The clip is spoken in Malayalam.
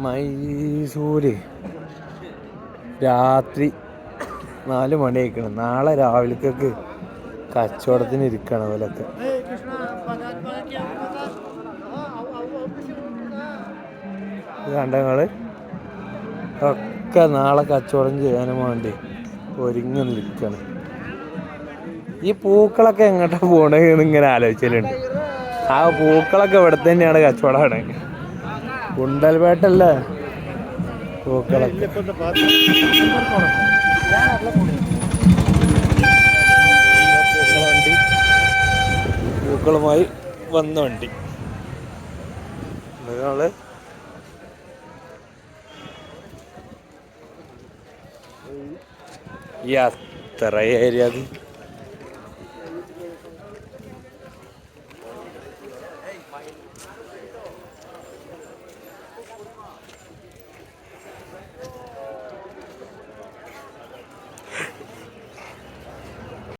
മൈസൂര് രാത്രി 4 മണി ആയിക്കണം. നാളെ രാവിലേക്കൊക്കെ കച്ചവടത്തിന് ഇരിക്കണം പോലൊക്കെ. കണ്ടങ്ങള് ഒക്കെ നാളെ കച്ചവടം ചെയ്യാനും വേണ്ടി ഒരുങ്ങി നിൽക്കണം. ഈ പൂക്കളൊക്കെ എങ്ങോട്ടാ പോണെന്ന് ഇങ്ങനെ ആലോചിക്കലുണ്ട്. ആ പൂക്കളൊക്കെ ഇവിടെ തന്നെയാണ് കച്ചവടമാണ്. കുണ്ടൽപേട്ടല്ലേ പൂക്കളൊക്കെ. വണ്ടി പൂക്കളുമായി വന്ന വണ്ടി മൃഗങ്ങള് യാത്ര ഏരിയ അത്